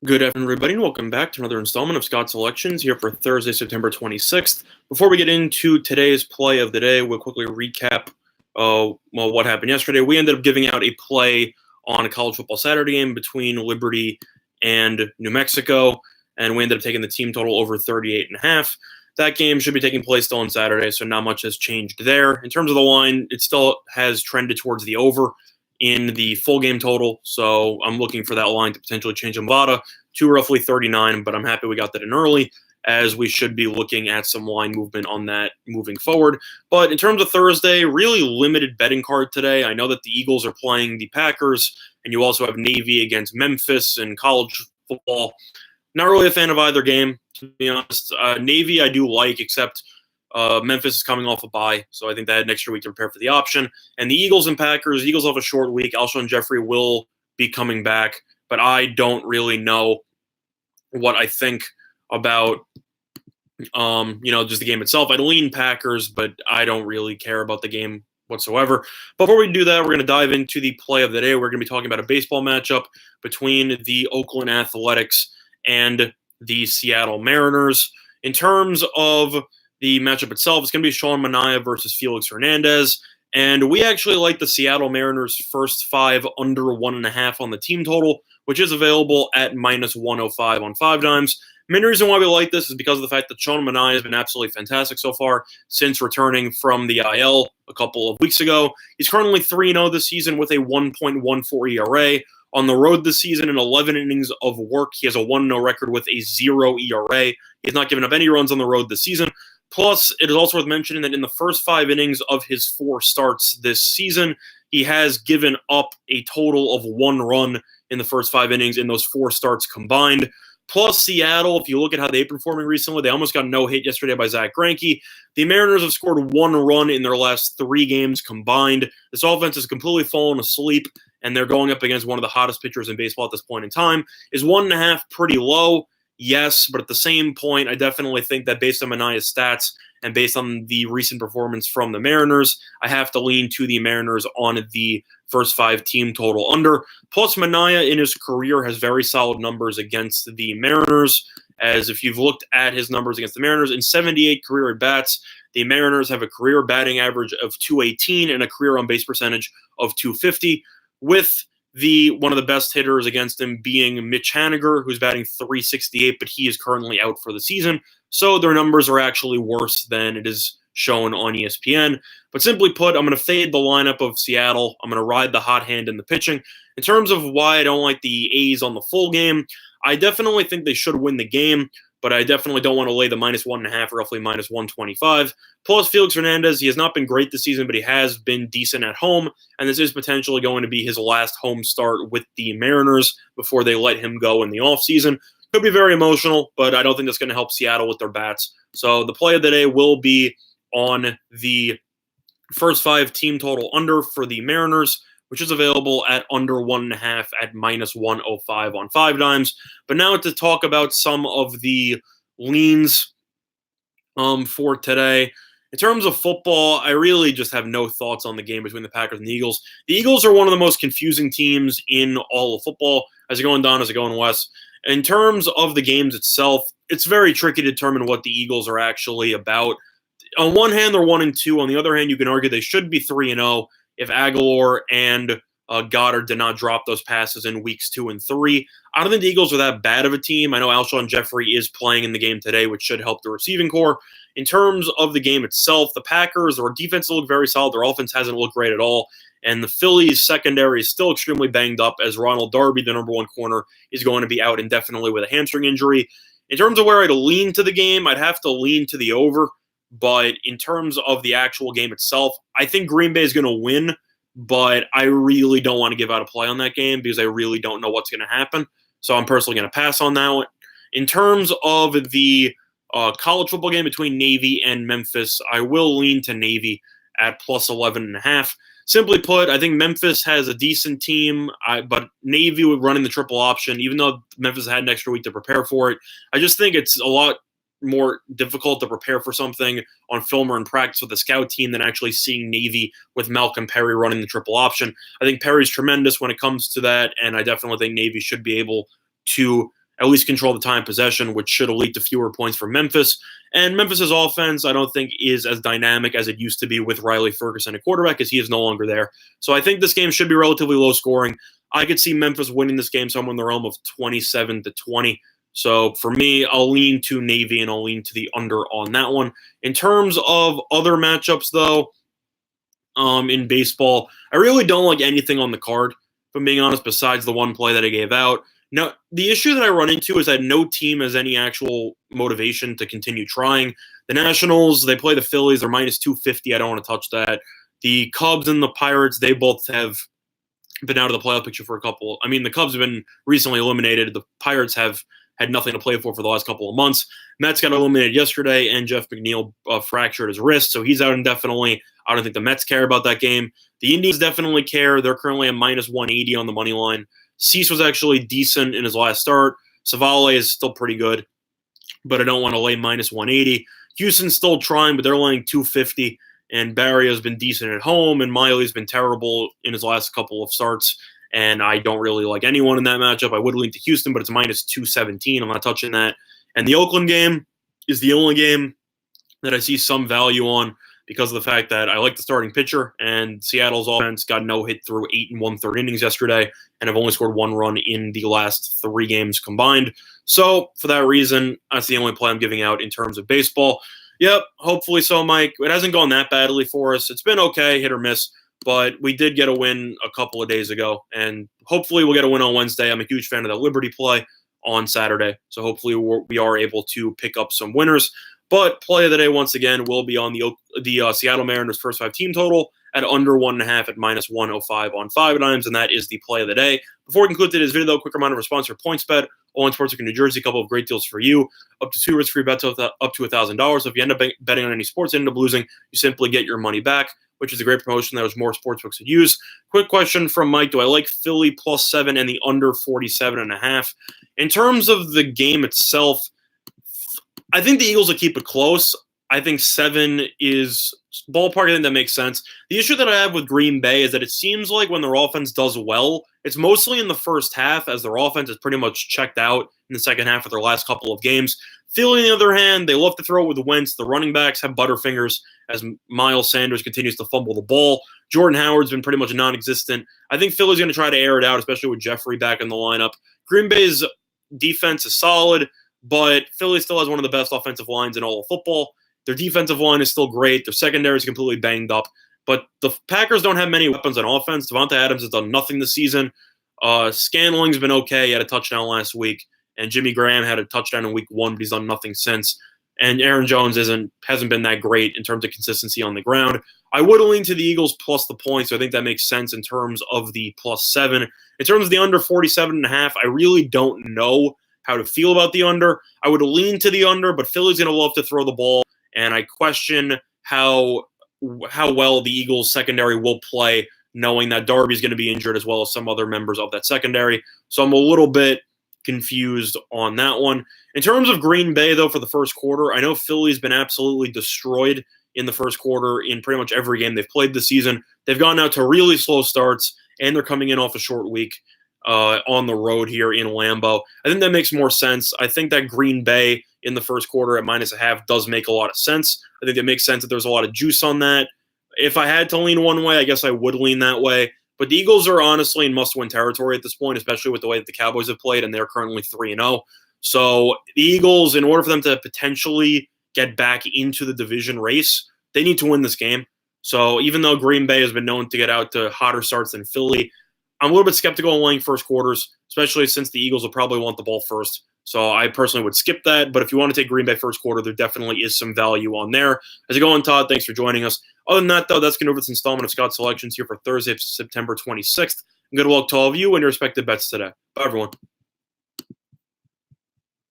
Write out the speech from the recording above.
Good afternoon, everybody, and welcome back to another installment of Scott's Selections here for Thursday, September 26th. Before we get into today's play of the day, we'll quickly recap what happened yesterday. We ended up giving out a play on a college football Saturday game between Liberty and New Mexico, and we ended up taking the team total over 38.5. That game should be taking place still on Saturday, so not much has changed there. In terms of the line, it still has trended towards the over in the full game total, so I'm looking for that line to potentially change Nevada to roughly 39, but I'm happy we got that in early, as we should be looking at some line movement on that moving forward. But in terms of Thursday, really limited betting card today. I know that the Eagles are playing the Packers, and you also have Navy against Memphis in college football. Not really a fan of either game, to be honest. Navy I do like, except Memphis is coming off a bye, so I think they had an extra week to prepare for the option. And the Eagles and Packers, Eagles have a short week. Alshon Jeffrey will be coming back, but I don't really know what I think about, just the game itself. I'd lean Packers, but I don't really care about the game whatsoever. Before we do that, we're going to dive into the play of the day. We're going to be talking about a baseball matchup between the Oakland Athletics and the Seattle Mariners. In terms of the matchup itself, it's going to be Sean Manaea versus Felix Hernandez. And we actually like the Seattle Mariners' first five under 1.5 on the team total, which is available at minus 105 on 5 dimes. Main reason why we like this is because of the fact that Sean Manaea has been absolutely fantastic so far since returning from the IL a couple of weeks ago. He's currently 3-0 this season with a 1.14 ERA. On the road this season, in 11 innings of work, he has a 1-0 record with a 0 ERA. He's not given up any runs on the road this season. Plus, it is also worth mentioning that in the first 5 innings of his 4 starts this season, he has given up a total of 1 run in the first 5 innings in those 4 starts combined. Plus, Seattle, if you look at how they've been performing recently, they almost got no hit yesterday by Zach Greinke. The Mariners have scored 1 run in their last 3 games combined. This offense has completely fallen asleep, and they're going up against one of the hottest pitchers in baseball at this point in time. Is 1.5 pretty low? Yes, but at the same point, I definitely think that based on Manaea's stats and based on the recent performance from the Mariners, I have to lean to the Mariners on the first 5 team total under. Plus, Manaea in his career has very solid numbers against the Mariners, as if you've looked at his numbers against the Mariners, in 78 career at-bats, the Mariners have a career batting average of 218 and a career on-base percentage of 250, with one of the best hitters against him being Mitch Haniger, who's batting 368, but he is currently out for the season. So their numbers are actually worse than it is shown on ESPN. But simply put, I'm going to fade the lineup of Seattle. I'm going to ride the hot hand in the pitching. In terms of why I don't like the A's on the full game, I definitely think they should win the game, but I definitely don't want to lay the minus 1.5, roughly minus 125. Plus, Felix Hernandez, he has not been great this season, but he has been decent at home, and this is potentially going to be his last home start with the Mariners before they let him go in the offseason. Could be very emotional, but I don't think that's going to help Seattle with their bats. So the play of the day will be on the first 5 team total under for the Mariners, which is available at under 1.5 at minus 105 on 5 dimes. But now to talk about some of the leans for today. In terms of football, I really just have no thoughts on the game between the Packers and the Eagles. The Eagles are one of the most confusing teams in all of football. As it going down, as it going west. In terms of the games itself, it's very tricky to determine what the Eagles are actually about. On one hand, they're 1-2. On the other hand, you can argue they should be 3-0 if Aguilar and Goddard did not drop those passes in weeks 2 and 3. I don't think the Eagles are that bad of a team. I know Alshon Jeffrey is playing in the game today, which should help the receiving core. In terms of the game itself, the Packers, their defense look very solid. Their offense hasn't looked great at all. And the Phillies' secondary is still extremely banged up, as Ronald Darby, the number 1 corner, is going to be out indefinitely with a hamstring injury. In terms of where I'd lean to the game, I'd have to lean to the over. But in terms of the actual game itself, I think Green Bay is going to win, but I really don't want to give out a play on that game because I really don't know what's going to happen. So I'm personally going to pass on that one. In terms of the college football game between Navy and Memphis, I will lean to Navy at plus 11.5. Simply put, I think Memphis has a decent team, but Navy would run in the triple option, even though Memphis had an extra week to prepare for it. I just think it's a lot more difficult to prepare for something on film or in practice with a scout team than actually seeing Navy with Malcolm Perry running the triple option. I think Perry's tremendous when it comes to that, and I definitely think Navy should be able to at least control the time possession, which should lead to fewer points for Memphis. And Memphis's offense, I don't think, is as dynamic as it used to be with Riley Ferguson at quarterback, as he is no longer there. So I think this game should be relatively low scoring. I could see Memphis winning this game somewhere in the realm of 27-20. So for me, I'll lean to Navy and I'll lean to the under on that one. In terms of other matchups, though, in baseball, I really don't like anything on the card, if I'm being honest, besides the one play that I gave out. Now, the issue that I run into is that no team has any actual motivation to continue trying. The Nationals, they play the Phillies. They're minus 250. I don't want to touch that. The Cubs and the Pirates, they both have been out of the playoff picture for a couple. I mean, the Cubs have been recently eliminated. The Pirates have had nothing to play for the last couple of months. Mets got eliminated yesterday, and Jeff McNeil fractured his wrist, so he's out indefinitely. I don't think the Mets care about that game. The Indians definitely care. They're currently at minus 180 on the money line. Cease was actually decent in his last start. Savale is still pretty good, but I don't want to lay minus 180. Houston's still trying, but they're laying 250. And Barria's been decent at home, and Miley's been terrible in his last couple of starts. And I don't really like anyone in that matchup. I would lean to Houston, but it's minus 217. I'm not touching that. And the Oakland game is the only game that I see some value on because of the fact that I like the starting pitcher, and Seattle's offense got no hit through 8 1/3 innings yesterday, and have only scored 1 run in the last 3 games combined. So for that reason, that's the only play I'm giving out in terms of baseball. Yep, hopefully so, Mike. It hasn't gone that badly for us. It's been okay, hit or miss, but we did get a win a couple of days ago, and hopefully we'll get a win on Wednesday. I'm a huge fan of that Liberty play on Saturday, so hopefully we are able to pick up some winners. But play of the day, once again, will be on the Seattle Mariners' first 5 team total at under 1.5 at minus 105 on 5 times, and that is the play of the day. Before we conclude today's video, though, quick reminder of our sponsor, PointsBet. All-in Sportsbook in New Jersey, a couple of great deals for you. Up to 2 risk-free bets up to $1,000. So if you end up betting on any sports and end up losing, you simply get your money back, which is a great promotion. There's more sportsbooks to use. Quick question from Mike. Do I like Philly plus 7 and the under 47.5? In terms of the game itself, I think the Eagles will keep it close. I think 7 is ballpark. I think that makes sense. The issue that I have with Green Bay is that it seems like when their offense does well, it's mostly in the first half, as their offense is pretty much checked out in the second half of their last couple of games. Philly, on the other hand, they love to throw it with Wentz. The running backs have butterfingers as Miles Sanders continues to fumble the ball. Jordan Howard's been pretty much non-existent. I think Philly's going to try to air it out, especially with Jeffrey back in the lineup. Green Bay's defense is solid, but Philly still has one of the best offensive lines in all of football. Their defensive line is still great. Their secondary is completely banged up. But the Packers don't have many weapons on offense. Devontae Adams has done nothing this season. Scanling's been okay. He had a touchdown last week. And Jimmy Graham had a touchdown in week 1, but he's done nothing since. And Aaron Jones hasn't been that great in terms of consistency on the ground. I would lean to the Eagles plus the points, so I think that makes sense in terms of the plus 7. In terms of the under 47.5, I really don't know how to feel about the under. I would lean to the under, but Philly's going to love to throw the ball. And I question how well the Eagles secondary will play, knowing that Darby's going to be injured as well as some other members of that secondary. So I'm a little bit confused on that one. In terms of Green Bay, though, for the first quarter, I know Philly's been absolutely destroyed in the first quarter in pretty much every game they've played this season. They've gone out to really slow starts, and they're coming in off a short week on the road here in Lambeau. I think that makes more sense. I think that Green Bay in the first quarter at minus a half does make a lot of sense. I think it makes sense that there's a lot of juice on that. If I had to lean one way, I guess I would lean that way. But the Eagles are honestly in must-win territory at this point, especially with the way that the Cowboys have played, and they're currently 3-0. So the Eagles, in order for them to potentially get back into the division race, they need to win this game. So even though Green Bay has been known to get out to hotter starts than Philly, I'm a little bit skeptical on laying first quarters, especially since the Eagles will probably want the ball first. So I personally would skip that. But if you want to take Green Bay first quarter, there definitely is some value on there. How's it going, Todd? Thanks for joining us. Other than that, though, that's going to do this installment of Scott Selections here for Thursday, September 26th. And good luck to all of you and your respective bets today. Bye, everyone.